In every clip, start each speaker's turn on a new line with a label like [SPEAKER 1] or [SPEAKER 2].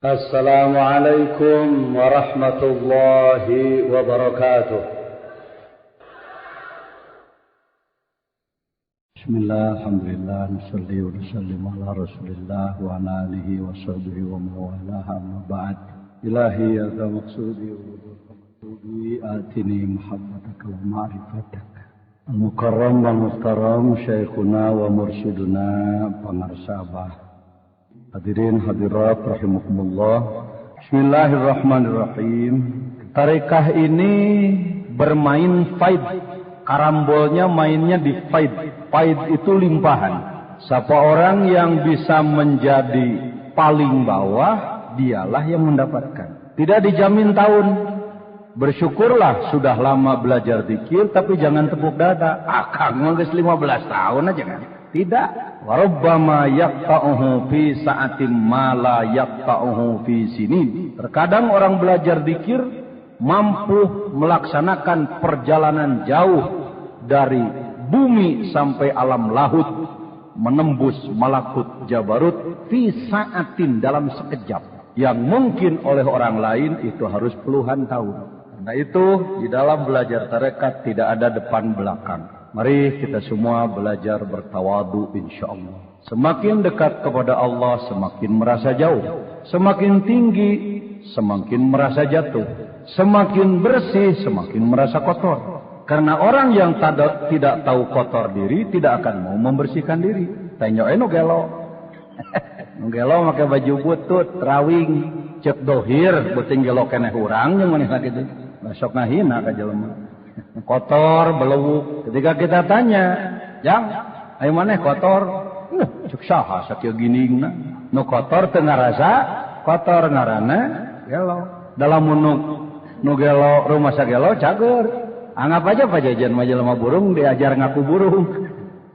[SPEAKER 1] Assalamualaikum warahmatullahi wabarakatuh. Bismillah, alhamdulillah, nusalli wa nusallim ala rasulillah wa ala alihi wa sahbihi wa mawalah, amma ba'd. Ilahi ya za maksudi wa maqsudi atini muhabbataka wa ma'rifatak. Al-mukarram wal muhtaram syekhuna wa mursyiduna pangarsabah. Hadirin hadirat rahimakumullah. Bismillahirrahmanirrahim. Tarekah ini bermain faid. Karambolnya mainnya di faid. Faid itu limpahan. Siapa orang yang bisa menjadi paling bawah, dialah yang mendapatkan. Tidak dijamin tahun. Bersyukurlah sudah lama belajar zikir, tapi jangan tepuk dada. Akang ngelis 15 tahun aja kan. Tidak. Warubbama yaqta'uhu fi sa'atin ma la yaqta'uhu fi sinin. Terkadang orang belajar zikir mampu melaksanakan perjalanan jauh dari bumi sampai alam lahut, menembus malakut jabarut fi sa'atin dalam sekejap, yang mungkin oleh orang lain itu harus puluhan tahun. Karena itu di dalam belajar tarekat tidak ada depan belakang. Mari kita semua belajar bertawadu insyaallah. Semakin dekat kepada Allah semakin merasa jauh. Semakin tinggi semakin merasa jatuh. Semakin bersih semakin merasa kotor. Karena orang yang tidak tahu kotor diri tidak akan mau membersihkan diri. Tanya nu gelo. Nu gelo make baju butut, rawing, cek dohir, beuting gelo keneh urang jeung manehna kitu. Besok ngahina ka jelema. Kotor, belewuk. Ketika kita tanya, "Jang, ayo maneh kotor?" Cek saha sakieu giningna. Nu kotor teu ngarasa, kotor ngaranna gelo. Dalam nu gelo rumah sagelo cager. Anggap aja pajajan mah jelema burung diajar ngaku burung.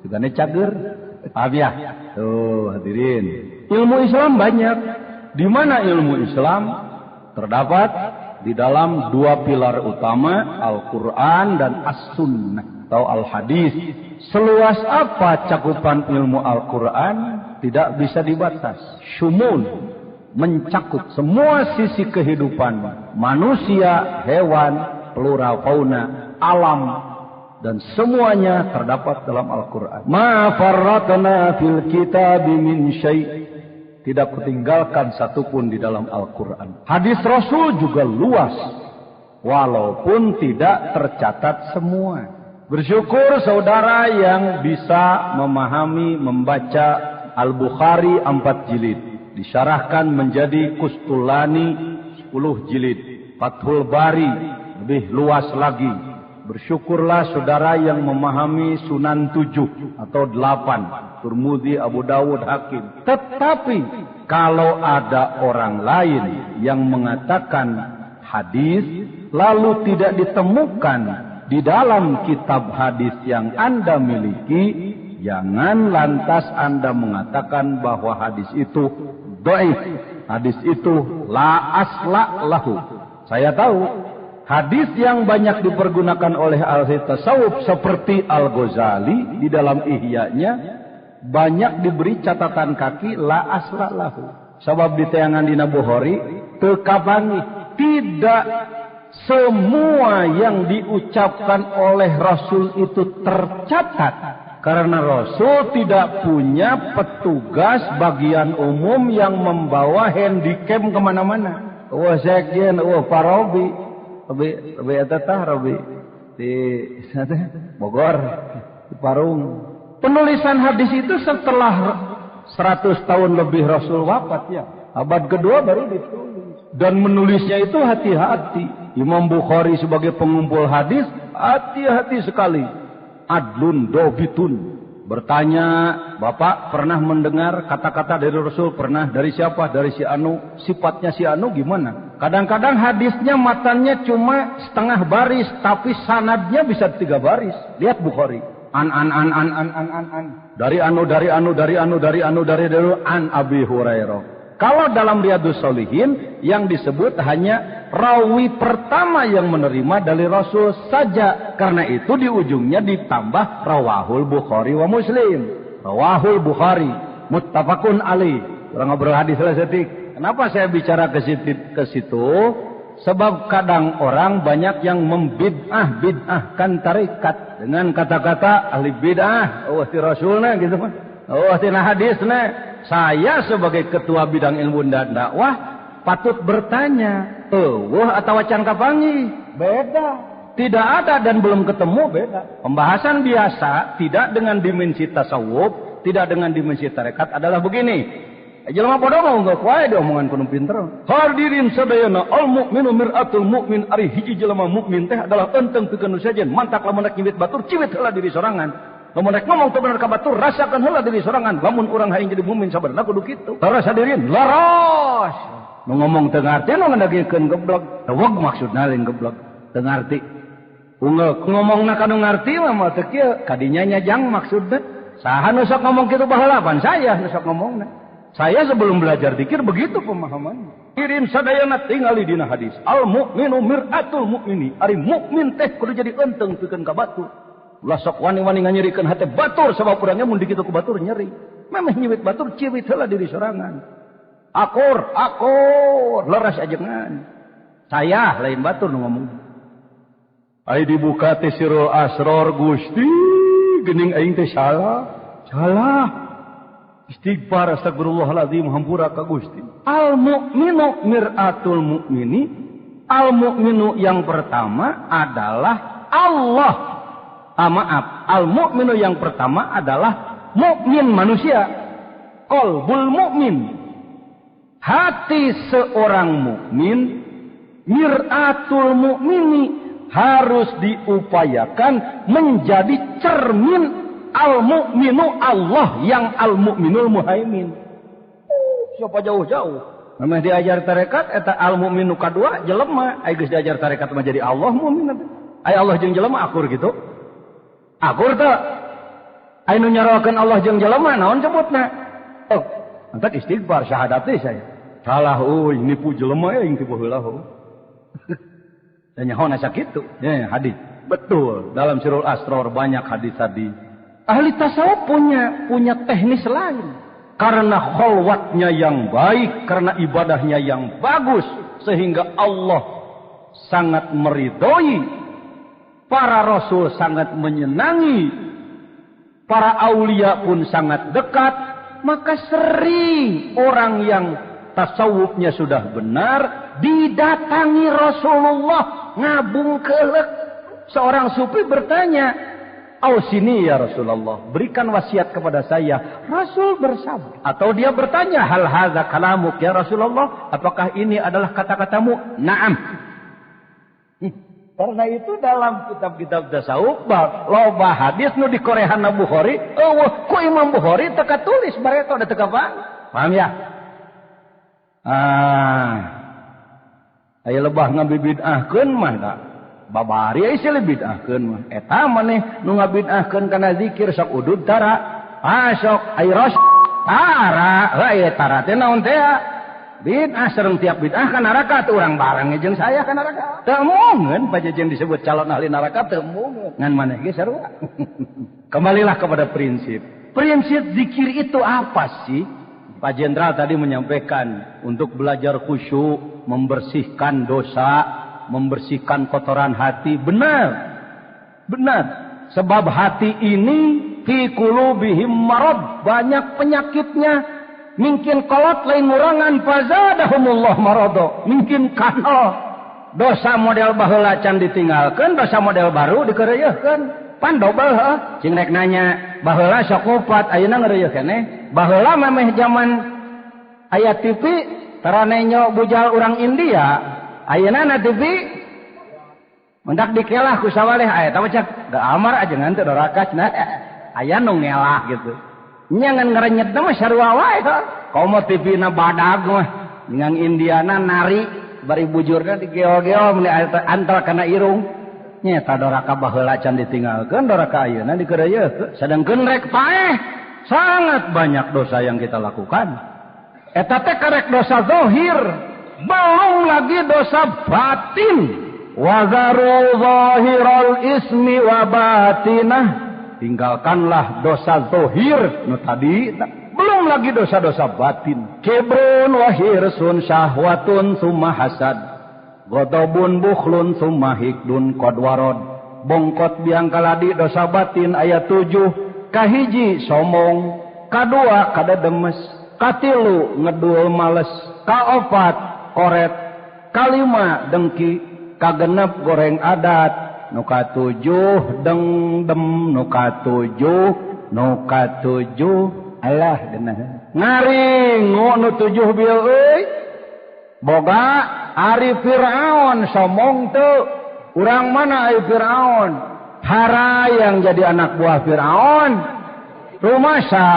[SPEAKER 1] Sugane cager. Paham ya? Tuh, hadirin. Ilmu Islam banyak. Di mana ilmu Islam terdapat? Di dalam dua pilar utama, Al-Quran dan As-Sunnah atau Al-Hadis. Seluas apa cakupan ilmu Al-Quran tidak bisa dibatas. Syumul, mencakup semua sisi kehidupan manusia, hewan, flora, fauna, alam, dan semuanya terdapat dalam Al-Quran. Ma farratna fil kitabi min syai'. Tidak kutinggalkan satupun di dalam Al-Quran. Hadis Rasul juga luas. Walaupun tidak tercatat semua. Bersyukur saudara yang bisa memahami, membaca Al-Bukhari 4 jilid. Disyarahkan menjadi Kustulani 10 jilid. Fathul Bari lebih luas lagi. Bersyukurlah saudara yang memahami Sunan 7 atau 8. Turmudi, Abu Dawud, Hakim. Tetapi kalau ada orang lain yang mengatakan hadis lalu tidak ditemukan di dalam kitab hadis yang Anda miliki, jangan lantas Anda mengatakan bahwa hadis itu dhaif. Hadis itu la asla lahu. Saya tahu hadis yang banyak dipergunakan oleh ahli tasawuf seperti Al-Ghazali di dalam Ihya-nya banyak diberi catatan kaki la asla lahu. Sebab di tayangan dina Bukhari teu kabangi. Tidak semua yang diucapkan oleh Rasul itu tercatat. Karena Rasul tidak punya petugas bagian umum yang membawa handicam kemana-mana. Wah sekjen, wah parobi. Robi etatah Robi di Bogor, di Parung. Penulisan hadis itu setelah 100 tahun lebih Rasul wafat ya. Abad kedua baru ditulis. Dan menulisnya itu hati-hati. Imam Bukhari sebagai pengumpul hadis hati-hati sekali. Adlun dobitun. Bertanya, Bapak pernah mendengar kata-kata dari Rasul? Pernah. Dari siapa? Dari si Anu. Sifatnya si Anu gimana? Kadang-kadang hadisnya matanya cuma setengah baris, tapi sanadnya bisa 3 baris. Lihat Bukhari. An. Dari an Abi Hurairah. Kalau dalam Riyadhus Shalihin yang disebut hanya rawi pertama yang menerima dari Rasul saja. Karena itu di ujungnya ditambah rawahul Bukhari wa Muslim. Rawahul Bukhari muttafaqun alaih. Orang ngobrol hadis lah setik. Kenapa saya bicara ke situ? Sebab kadang orang banyak yang bid'ahkan tarekat dengan kata-kata ahli bid'ah, oh ti rasulna gitu mah. Oh tina hadisna. Saya sebagai ketua bidang ilmu dan dakwah patut bertanya, atau wacan kapangi? Beda. Tidak ada dan belum ketemu, beda. Pembahasan biasa tidak dengan dimensi tasawuf, tidak dengan dimensi tarekat adalah begini. Jelema bodoh mau enggak kuat omongan kudu pinter. Hadirin sadayana, al mukminu mir'atul mukmin, ari hiji jelema mukmin teh adalah enteng pikeun sajen, mantak lamun rek nyibit batur ciwit heula diri sorangan. Lamun rek ngomong teu bener ka batur rasakeun heula diri sorangan. Lamun urang hayang jadi mukmin sabarna kudu kitu. Laras hadirin, laras. Nu ngomong teu ngarti nu ngadagikeun goblok. Teweg maksudna lain goblok. Teu ngarti. Unggal ngomongna kanu ngarti mah teu kieu kadinya nyajang maksudna. Saha nu sok ngomong kitu baheula pan saya nu sok ngomongna. Saya sebelum belajar zikir begitu pemahamannya. Kirim sadayana tingali dina hadis. Al mukminu mir'atul mukmini. Ari mukmin teh kudu jadi enteng pikeun ka batur. Ulah sok wani-wani nganyerikeun hate batur sabab urangnya mun dikitu ku batur nyeri. Memeh nyiwit batur ciwit heula diri sorangan. Akur, leras ajengan. Saya lain batur nu ngomong. Ai dibuka teh Sirul Asror Gusti, geuning aing teh salah. Istighfar astagfirullahaladzim hampura ka Gusti. Al mukminu mir'atul mukmini. Al mukminu yang pertama adalah Allah. Maaf, al mukminu yang pertama adalah mukmin manusia. Qalbul mukmin. Hati seorang mukmin, mir'atul mukmini, harus diupayakan menjadi cermin al-mu'minu Allah yang al-mu'minul muhaimin. Siapa jauh-jauh. Memang diajar tarekat eta al-mu'minu kadua jelema, ai geus diajar tarekat mah jadi Allah mu'min. Ai Allah jeung jelema akur gitu. Akur teu? Ai nu nyarokeun Allah jeung jelema naon sebutna? Oh, antak istighfar syahadat teh saya. Salah euy nipu jelema aing tipu heula ho. Dan nyaho asa kitu. Ya hadis. Betul, dalam Sirul Asror banyak hadis-hadis. Ahli tasawuf punya teknis lain. Karena kholwatnya yang baik, karena ibadahnya yang bagus, sehingga Allah sangat meridhoi, para rasul sangat menyenangi, para aulia pun sangat dekat. Maka sering orang yang tasawufnya sudah benar didatangi Rasulullah ngabung kelek. Seorang sufi bertanya, "Ausini ya Rasulullah, berikan wasiat kepada saya." Rasul bersabda, atau dia bertanya, "Hal hadza kalamuk ya Rasulullah? Apakah ini adalah kata-katamu?" "Na'am." Karena itu dalam kitab-kitab tasawuf loba hadis nu dikorehanna Bukhari, ku Imam Bukhari teka tulis bareto da teka paham ya? Aya lebah ngabid'ahkeun mah da. Babari aya sih bid'ahkeun mah. Eta maneh nu ngabid'ahkeun kana zikir sok udud tara. Sok ai ros tara. Aya tara teh naon teh? Bid'ah sareng tiap bid'ah ka neraka teh urang bareng jeung saya ka neraka. Teu mungkin pajejen disebut calon ahli neraka teu mungkin. Ngan maneh ge sarua. Kembalilah kepada prinsip. Prinsip zikir itu apa sih? Pak Jenderal tadi menyampaikan untuk belajar khusyuk, membersihkan dosa, membersihkan kotoran hati. Benar. Sebab hati ini fi qulubihim marad, banyak penyakitnya. Mungkin kolot lain ngurangan fazadahumullah marado. Mungkin kana dosa model baheula can ditinggalkeun, dosa model baru dikereuyeuskeun. Pan dobel heuh. Cing rek nanya, baheula sok ngupat, ayeuna ngeureuyeuh keneh. Baheula memeh zaman aya TV, taraneño bujal urang India. Ayeuna na TV mendak dikelah ku sawaleh aya tah cak da amar ajengan teu dorakasna. Aya nu ngelah gitu. Nya ngan ngarenyet mah sarua wae kok. Komo TV-na badag mah dengan Indiana nari bari bujurna digeo-geo meni antal kana irung. Nya ta doraka baheula can ditinggalkeun, doraka ayeuna dikereuyeuk. Sadengkeun rek paeh sangat banyak dosa yang kita lakukan. Eta teh karek dosa zahir, belum lagi dosa batin. Wa zaru zahiral ismi wa batinah. Tinggalkanlah dosa zahir nu tadi, belum lagi dosa-dosa batin. Kibrun wa hirsun syahwatun summa hasad. Ghadabun bukhlun summa hikdun qadwarad. Bongkot biang kaladi dosa batin ayat 7. Kahiji somong, kadua kada demes, katilu ngedul males, kaopat koret, kalima dengki, kagenep goreng adat. Nuka 7 dengdem, nuka 7, nuka 7 alah genah ngaring nu 7 bil euy boga ari Firaun somong teu urang mana ai Firaun hara yang jadi anak buah Firaun rumasa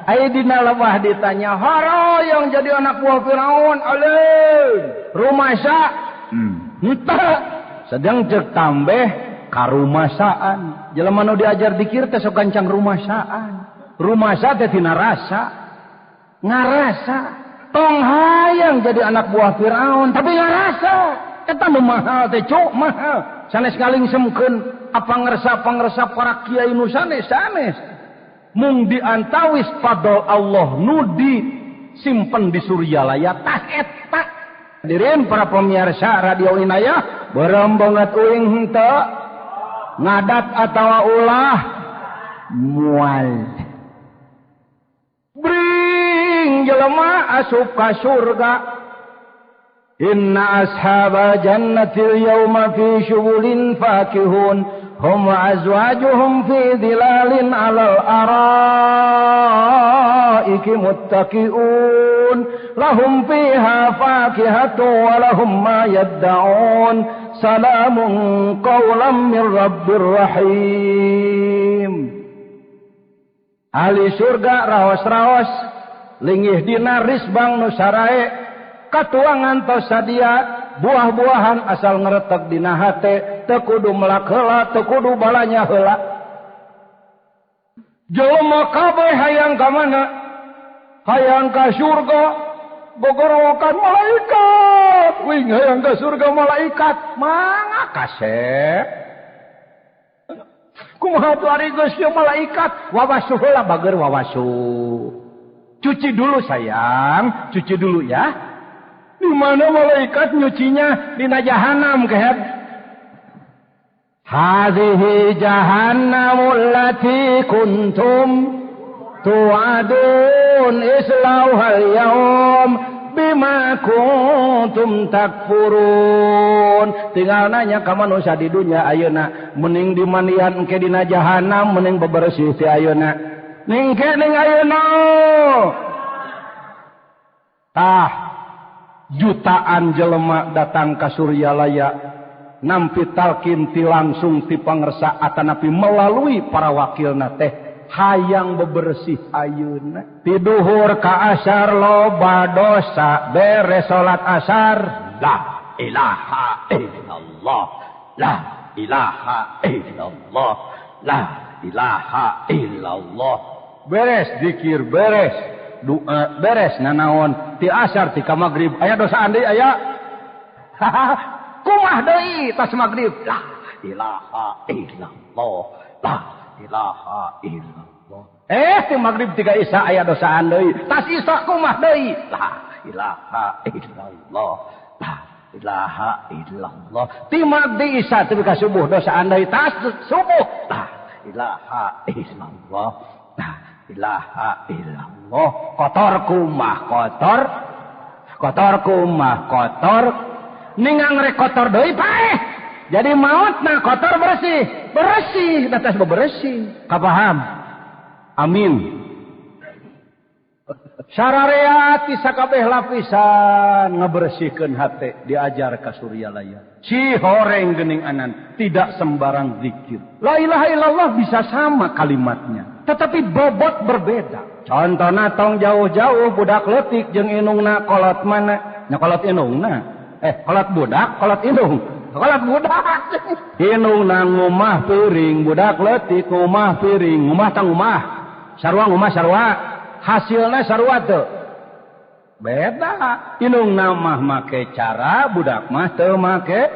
[SPEAKER 1] ai dina lewah ditanya hara yang jadi anak buah Firaun aleun rumasa henteu sedang cek tambeh karumasaan jelema nu diajar dikir teh sok gancang rumasaan rumasa teh tina rasa ngarasa tong hayang jadi anak buah Firaun tapi ngarasa eta nu mahal teh cuk mahal sanes ngalingsemkeun apa ngeresap para kiai nu sanes mung diantawis fadl Allah nu disimpen di Suryalaya tah eta hadirin para pemirsa radio Inayah berem banget uing henteu ngadat atawa ulah mual bring jelema asup ka surga inna ashabal jannatil yawma fi syughulin fakihun hum wa azwajuhum fi dhilalin alal araiki muttaqiun lahum fiha fakihatu wa lahum ma yadda'un salamun qawlan min rabbir rahim. Ahli surga raos-raos linggih dina risbang nu sarae katuangan tos sadia buah-buahan asal ngretek dina hate teu kudu melak heula teu kudu balanya heula jelema kabeh hayang ka mana hayang ka surga gogorokan malaikat wing hayang ka surga malaikat mangga kasep kumaha tuh ari geus ieu malaikat wawasuh heula bager wawasuh cuci dulu sayang cuci dulu ya di mana malaikat nyucinya dina jahanam kehet hadhihi jahannamul lati kuntum tu'adun islauhal yaum bima kuntum takfurun tinggal nanya ka manusia di dunia ayeuna mending dimandian engke dina jahanam mending bebersih ti ayeuna ning ke ning ayeuna tah jutaan jelema datang ka Suryalaya nampi talkin ti langsung ti pangersa atanapi melalui para wakilna teh hayang bebersih ayeuna ti duhur ka asar loba dosa beres salat asar la ilaha illallah la ilaha illallah la ilaha illallah beres zikir beres doa beres nanaon ti asar ti ka magrib aya dosaan deui aya kumah deui tas magrib la ilaha illallah la ilaha illallah ti magrib ti ka isya aya dosaan deui tas isya kumah deui la ilaha illallah la ilaha illallah ti magdi isya ti ka subuh dosaan deui tas subuh la ilaha illallah la ilaha illallah kotor kumah kotor ningang rek kotor deui paeh jadi mautna kotor bersih datas bebersih kapaham amin sararea ti sakabeh lapisan ngabersihkeun hate diajar ka Suryalaya si horeng geuning anan tidak sembarang zikir la ilaha illallah bisa sama kalimatnya tetapi bobot berbeda. Contohna tong jauh-jauh budak leutik jeung inungna kolot mana? Nya kolot inungna. Kolot budak, kolot inung. Kolot budak. Inungna ngumah piring, budak leutik ngumah piring, ngumah tang ngumah. Sarua ngumah sarua. Hasilna sarua teu. Beda. Inungna mah make cara, budak mah teu make.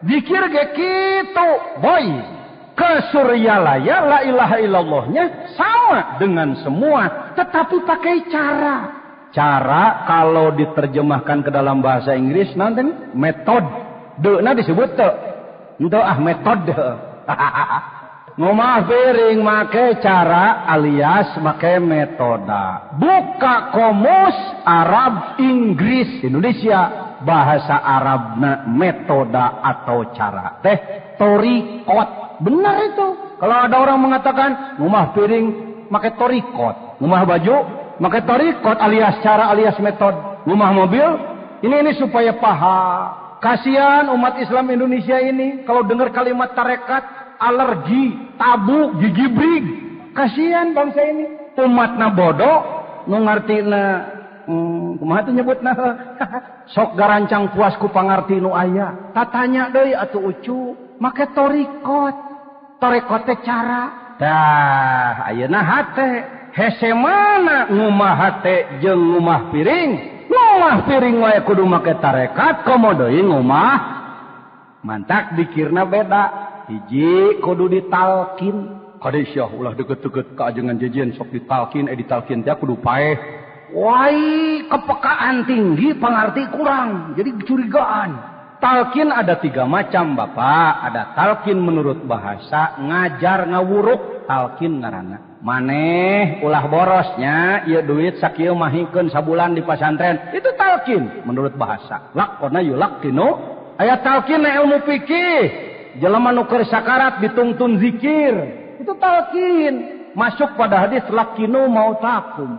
[SPEAKER 1] Zikir ge kitu, boy. Ke Suryalaya la ilaha illallahnya sama dengan semua, tetapi pakai cara. Cara kalau diterjemahkan ke dalam bahasa Inggris nanti metode. Deuna disebut teu. Henteu metode. Ngomah piring make cara alias make metoda. Buka komus Arab Inggris Indonesia. Bahasa Arabna metoda atau cara. Torikot. Benar itu. Kalau ada orang mengatakan ngomah piring make torikot. Ngomah baju make torikot alias cara alias metode. Ngomah mobil ini supaya paham. Kasihan umat Islam Indonesia ini kalau dengar kalimat tarekat alergi, tabu, gigi brig. Kasihan bangsa ini. Umatna bodoh, nu ngartina kumaha teh nyebutna sok garancang puas ku pangarti nu aya. Tatanya deui atuh ucu, make torikot. Torikot teh cara. Dah, ayeuna hate hese mana ngumah hate jeung ngumah piring. Ngumah piring wae kudu make tarekat, komo deui ngumah mantak dikirna beda. Hiji kudu ditalkin. Kadeusyah ulah deukeut-deukeut ka ajengan jejen sok ditalkin, ditalkin teh kudu paeh. Wai kepekaan tinggi, pangarti kurang. Jadi curigaan. Talkin ada 3 macam, Bapak. Ada talkin menurut bahasa, ngajar ngawuruk, talkin ngaranna. Maneh ulah borosnya, ieu duit sakieu mahikeun sabulan di pasantren. Itu talkin menurut bahasa. Lakona yulakkinu. Aya talkin ilmu fikih. Jelema nu keur sakarat ditungtun zikir. Itu talkin. Masuk pada hadis lakinu mautakum.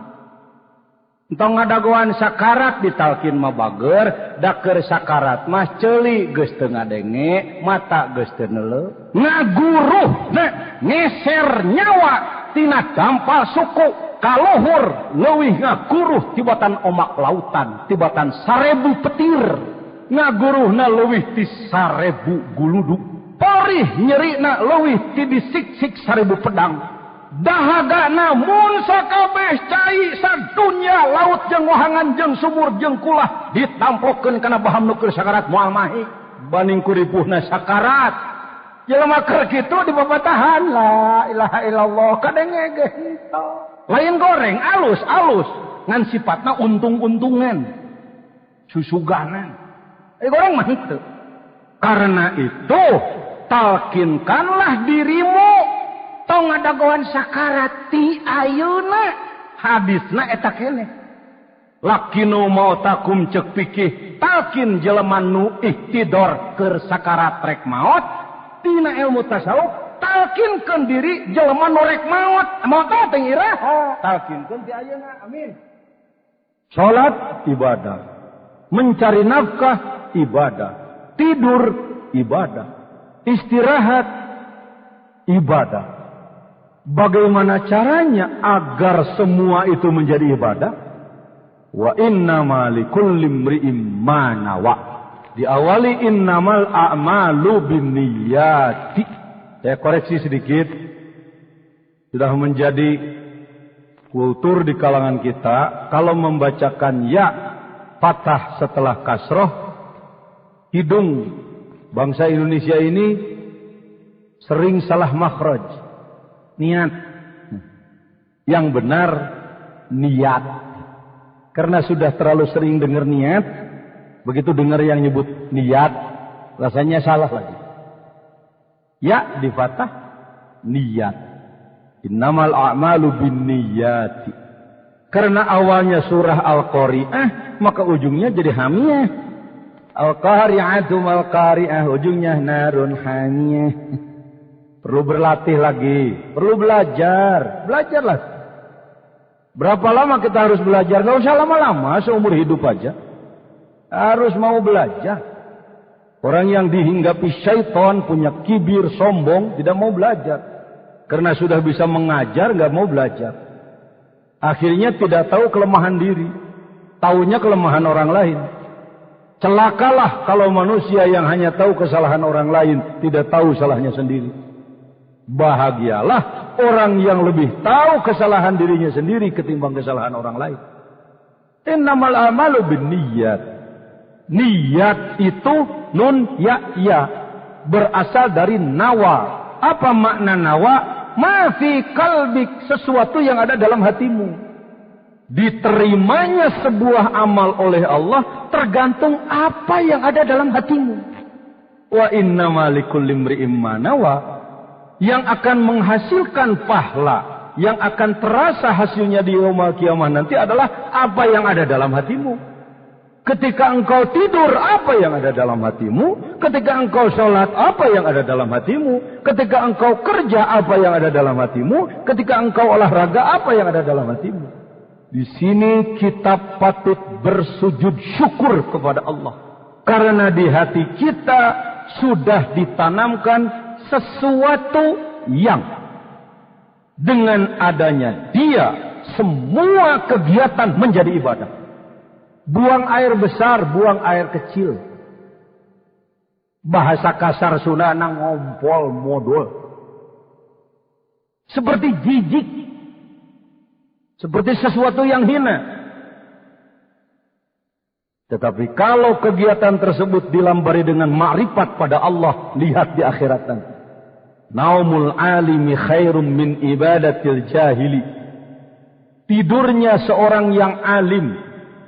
[SPEAKER 1] Entong ngadagoan sakarat ditalkin mah bager, da keur sakarat mah ceuli geus teu ngadenge, mata geus teu neuleuh. Ngaguruh ngeser nyawa tina dampal suku kaluhur leuwih ngaguruh tibatan omak lautan, tibatan 1000 petir. Ngaguruhna leuwih ti 1000 guludug. Perih nyerina leuwih ti disik-sik 1000 pedang. Dahagana mun sakabeh cai sadunya laut jeung wahangan jeung sumur jeung kulah ditamplokeun kana baham nu keur sakarat moal mahi baning kuripuhna sakarat. Jelema keur kitu di babatahan la ilaha illallah kadenge ge henteu. Lain goreng alus-alus ngan sifatna untung-untungan. Susuganan. Goreng mah henteu. Karena itu talkinkanlah dirimu tong ngadagoan sakarat ti ayeuna hadisna eta keneh. Lakinu mautakum ceuk pikih talkin jelema nu ihtidor keur sakarat rek maot tina ilmu tasawuf talkinkeun diri jelema nu rek maot maot teh iraha talkinkeun ti ayeuna amin. Salat ibadah, mencari nafkah ibadah, tidur ibadah, istirahat ibadah. Bagaimana caranya agar semua itu menjadi ibadah? Wa innama likulli imri'in ma nawa. Diawali innamal a'malu binniyati. Saya koreksi sedikit. Sudah menjadi kultur di kalangan kita kalau membacakan ya fathah setelah kasroh, hidung bangsa Indonesia ini sering salah makhraj. Niat. Yang benar niat. Karena sudah terlalu sering dengar niat, begitu dengar yang nyebut niat, rasanya salah lagi. Ya di fathah niat. Innamal a'malu binniyati. Karena awalnya surah Al-Qari'ah, maka ujungnya jadi hamiyah. Al-Qari'atu mal-Qari'ah, ujungnya narun hamiyah. Perlu berlatih lagi, perlu belajar. Belajarlah. Berapa lama kita harus belajar? Gak usah lama-lama, seumur hidup aja. Harus mau belajar. Orang yang dihinggapi syaitan, punya kibir, sombong, tidak mau belajar. Karena sudah bisa mengajar, gak mau belajar. Akhirnya tidak tahu kelemahan diri. Taunya kelemahan orang lain. Celakalah kalau manusia yang hanya tahu kesalahan orang lain, tidak tahu salahnya sendiri. Bahagialah orang yang lebih tahu kesalahan dirinya sendiri ketimbang kesalahan orang lain. Innamal a'malu binniyat. Niat itu nun ya berasal dari nawa. Apa makna nawa? Ma fi qalbik, sesuatu yang ada dalam hatimu. Diterimanya sebuah amal oleh Allah tergantung apa yang ada dalam hatimu. Wa innama likulli imri'in ma nawa. Yang akan menghasilkan pahala, yang akan terasa hasilnya di yaumul kiamah nanti adalah apa yang ada dalam hatimu. Ketika engkau tidur, apa yang ada dalam hatimu? Ketika engkau sholat, apa yang ada dalam hatimu? Ketika engkau kerja, apa yang ada dalam hatimu? Ketika engkau olahraga, apa yang ada dalam hatimu? Di sini kita patut bersujud syukur kepada Allah. Karena di hati kita sudah ditanamkan sesuatu yang dengan adanya dia semua kegiatan menjadi ibadah. Buang air besar, buang air kecil. Bahasa kasar Sunda ngompol modul. Seperti jijik. Seperti sesuatu yang hina. Tetapi kalau kegiatan tersebut dilambari dengan ma'rifat pada Allah, lihat di akhirat nanti. Naumul alimi khairum min ibadatil jahili. Tidurnya seorang yang alim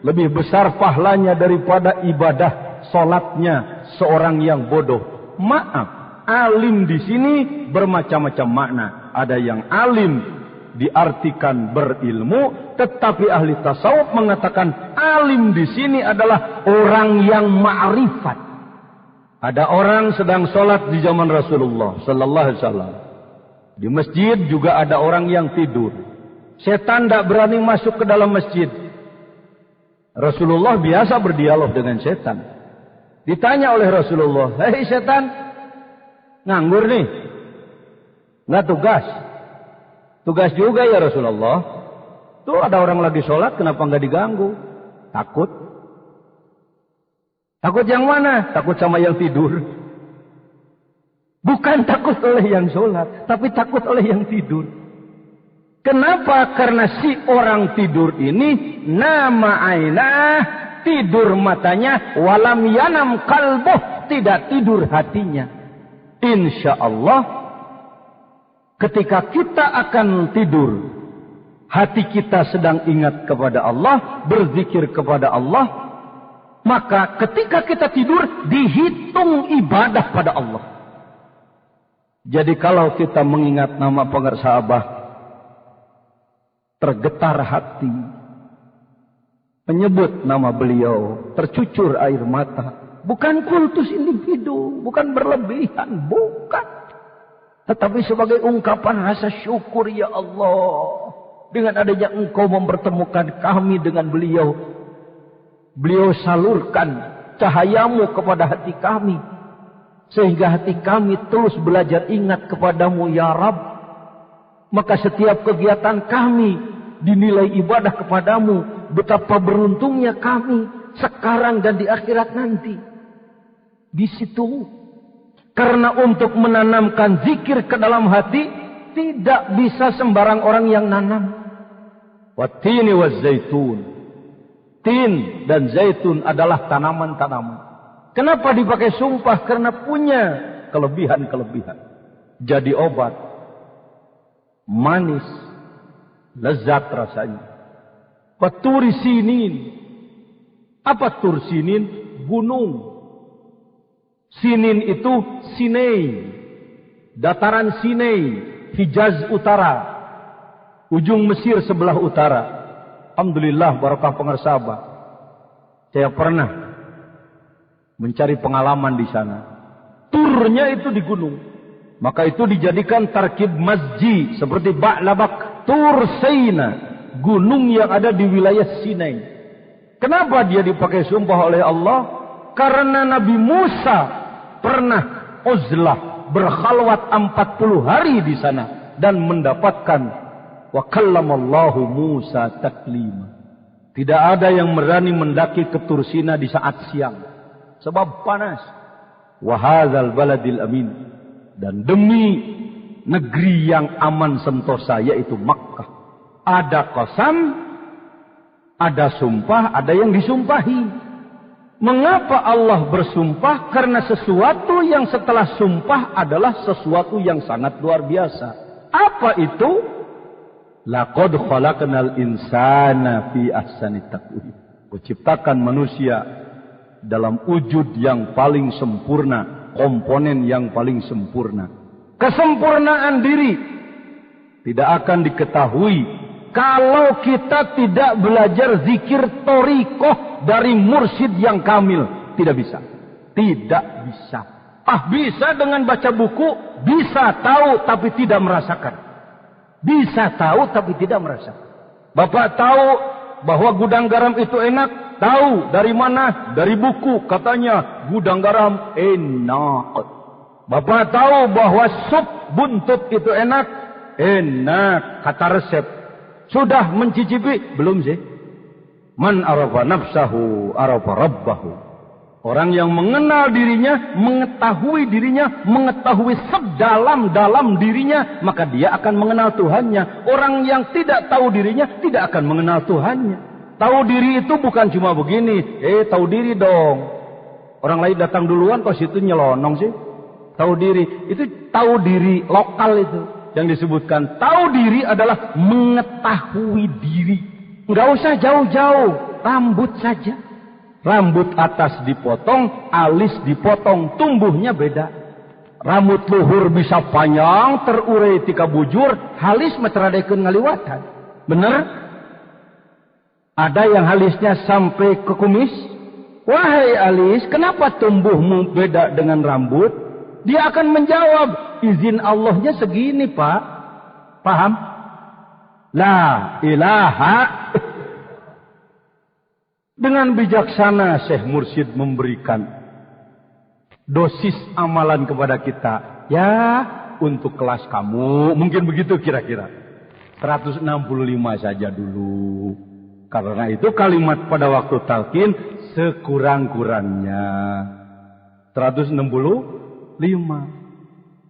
[SPEAKER 1] lebih besar pahalanya daripada ibadah salatnya seorang yang bodoh. Maaf, alim di sini bermacam-macam makna. Ada yang alim diartikan berilmu, tetapi ahli tasawuf mengatakan alim di sini adalah orang yang ma'rifat. Ada orang sedang sholat di zaman Rasulullah sallallahu alaihi wasallam. Di masjid juga ada orang yang tidur. Setan tidak berani masuk ke dalam masjid. Rasulullah biasa berdialog dengan setan. Ditanya oleh Rasulullah, "Hei setan, nganggur nih? Nggak tugas?" Tugas juga ya Rasulullah. Tuh ada orang lagi sholat, kenapa nggak diganggu? Takut. Takut yang mana? Takut sama yang tidur. Bukan takut oleh yang sholat, tapi takut oleh yang tidur. Kenapa? Karena si orang tidur ini nama ainah, tidur matanya, walam yanam kalbuh, tidak tidur hatinya. Insya Allah ketika kita akan tidur, hati kita sedang ingat kepada Allah, berzikir kepada Allah, maka ketika kita tidur, dihitung ibadah pada Allah. Jadi kalau kita mengingat nama pengersahabah, tergetar hati, menyebut nama beliau, tercucur air mata. Bukan kultus individu, bukan berlebihan, bukan. Tetapi sebagai ungkapan rasa syukur, ya Allah, dengan adanya engkau mempertemukan kami dengan beliau. Beliau salurkan cahayamu kepada hati kami. Sehingga hati kami terus belajar ingat kepadamu, ya Rabb. Maka setiap kegiatan kami dinilai ibadah kepadamu. Betapa beruntungnya kami sekarang dan di akhirat nanti. Di situ. Karena untuk menanamkan zikir ke dalam hati, tidak bisa sembarang orang yang nanam. Wattini wazzaitun. Tin dan zaitun adalah tanaman-tanaman. Kenapa dipakai sumpah? Karena punya kelebihan-kelebihan. Jadi obat. Manis. Lezat rasanya. Waturi sinin. Apa tur sinin? Gunung. Sinin itu Sinai, dataran Sinai, Hijaz utara, ujung Mesir sebelah utara. Alhamdulillah, barakah pengersabah. Saya pernah mencari pengalaman di sana. Turnya itu di gunung. Maka itu dijadikan tarkib masjid seperti Ba'labak, Tur Saina, gunung yang ada di wilayah Sinai. Kenapa dia dipakai sumpah oleh Allah? Karena Nabi Musa pernah uzlah berkhalwat 40 hari di sana dan mendapatkan wa kallamallahu Musa taklima. Tidak ada yang berani mendaki ke Tursina di saat siang sebab panas. Wa hadzal baladil amin, dan demi negeri yang aman sentosa yaitu Makkah. Ada qasam, ada sumpah, ada yang disumpahi. Mengapa Allah bersumpah? Karena sesuatu yang setelah sumpah adalah sesuatu yang sangat luar biasa. Apa itu? Laqad khalaqnal insana fi ahsani taqwim. Kuciptakan manusia dalam wujud yang paling sempurna, komponen yang paling sempurna. Kesempurnaan diri tidak akan diketahui kalau kita tidak belajar zikir thariqah dari mursyid yang kamil. Tidak bisa. Tidak bisa. Bisa dengan baca buku, bisa tahu tapi tidak merasakan. Bisa tahu tapi tidak merasakan. Bapak tahu bahwa gudang garam itu enak? Tahu dari mana? Dari buku. Katanya gudang garam enak. Bapak tahu bahwa sup buntut itu enak? Enak. Kata resep. Sudah mencicipi? Belum sih. Man arafa nafsahu arafa rabbahu. Orang yang mengenal dirinya, mengetahui dirinya, mengetahui sedalam-dalam dirinya, maka dia akan mengenal Tuhannya. Orang yang tidak tahu dirinya, tidak akan mengenal Tuhannya. Tahu diri itu bukan cuma begini. Tahu diri dong. Orang lain datang duluan, kok situ nyelonong sih? Tahu diri. Itu tahu diri lokal itu. Yang disebutkan. Tahu diri adalah mengetahui diri. Nggak usah jauh-jauh. Rambut saja. Rambut atas dipotong, alis dipotong, tumbuhnya beda. Rambut luhur bisa panjang, terurai tika bujur, halis meteradekeun ngaliwatan. Bener? Ada yang halisnya sampai ke kumis. Wahai alis, kenapa tumbuhmu beda dengan rambut? Dia akan menjawab, izin Allahnya segini, Pak. Paham? La ilaha. Dengan bijaksana Syekh Mursyid memberikan dosis amalan kepada kita. Ya, untuk kelas kamu mungkin begitu kira-kira. 165 saja dulu. Karena itu kalimat pada waktu talqin sekurang-kurangnya 165.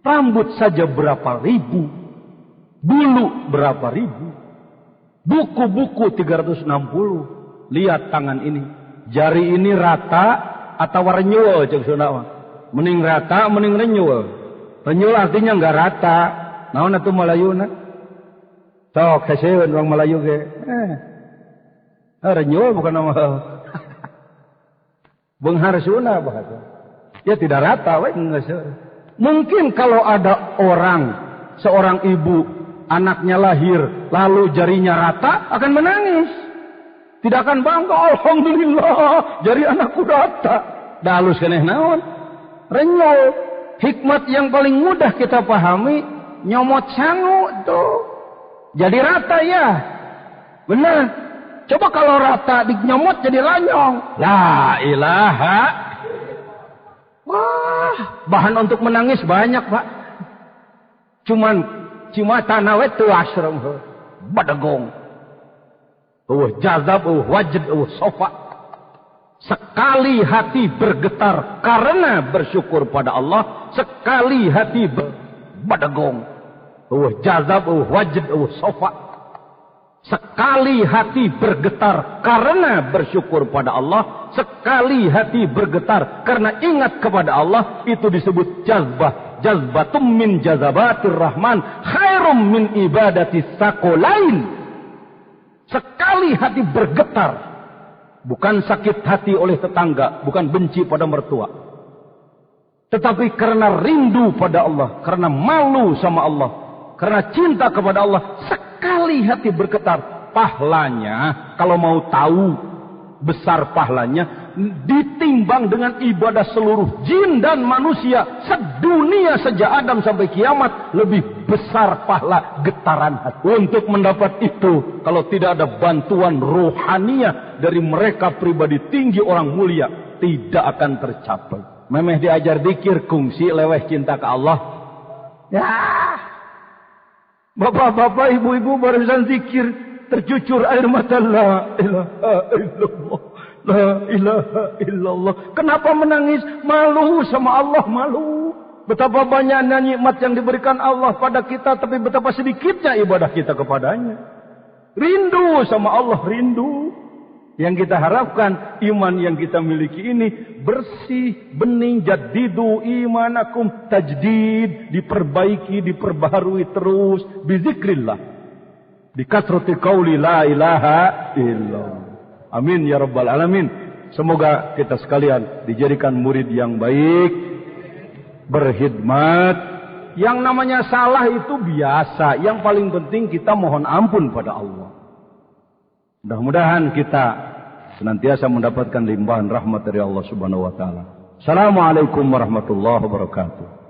[SPEAKER 1] Rambut saja berapa ribu. Bulu berapa ribu. Buku-buku 360. Lihat tangan ini. Jari ini rata atau renyul cek sunah. Mending rata, mending renyul. Renyul artinya enggak rata. Naon atuh Melayuna? Sok heseun orang Melayu ge. Renyul bukan nama. Beunghar sunah bahasa. Ya tidak rata we geus. Mungkin kalau ada orang, seorang ibu, anaknya lahir lalu jarinya rata akan menangis. Tidak akan bangga, alhamdulillah, jari anakku rata. Dah halus keneh naon? Renyol. Hikmat yang paling mudah kita pahami, nyomot sangu tuh. Jadi rata ya. Benar. Coba kalau rata dinyomot jadi lanyong. La ilaha. Wah, bahan untuk menangis banyak, Pak. Cuma tanah we teu asrem. Badegong. Jazab, wajid, sofa. Sekali hati bergetar karena bersyukur pada Allah. Sekali hati badagong. Jazab, wajid, sofa. Sekali hati bergetar karena bersyukur pada Allah. Sekali hati bergetar karena ingat kepada Allah. Itu disebut jazbah. Jazbatum min jazabatir rahman. Khairum min ibadati saqolain. Sekali hati bergetar. Bukan sakit hati oleh tetangga. Bukan benci pada mertua. Tetapi karena rindu pada Allah. Karena malu sama Allah. Karena cinta kepada Allah. Sekali hati bergetar. Pahlanya. Kalau mau tahu besar pahlanya. Ditimbang dengan ibadah seluruh jin dan manusia. Sedunia sejak Adam sampai kiamat. Lebih besar pahala getaran hati. Untuk mendapat itu. Kalau tidak ada bantuan rohaniah. Dari mereka pribadi tinggi orang mulia. Tidak akan tercapai. Memeh diajar dikir kungsi leweh cinta ke Allah. Ya. Bapak-bapak, ibu-ibu barusan zikir. Tercucur air mata. La ilaha illallah. La ilaha illallah. Kenapa menangis? Malu sama Allah, malu. Betapa banyaknya nikmat yang diberikan Allah pada kita, tapi betapa sedikitnya ibadah kita kepadanya. Rindu sama Allah, rindu. Yang kita harapkan iman yang kita miliki ini bersih, bening, jadidu imanakum, tajdid, diperbaiki, diperbaharui terus bizikrillah. Bikasrati qauli la ilaha illallah. Amin ya rabbal alamin. Semoga kita sekalian dijadikan murid yang baik, berkhidmat. Yang namanya salah itu biasa. Yang paling penting kita mohon ampun pada Allah. Mudah-mudahan kita senantiasa mendapatkan limpahan rahmat dari Allah Subhanahu wa taala. Assalamualaikum warahmatullahi wabarakatuh.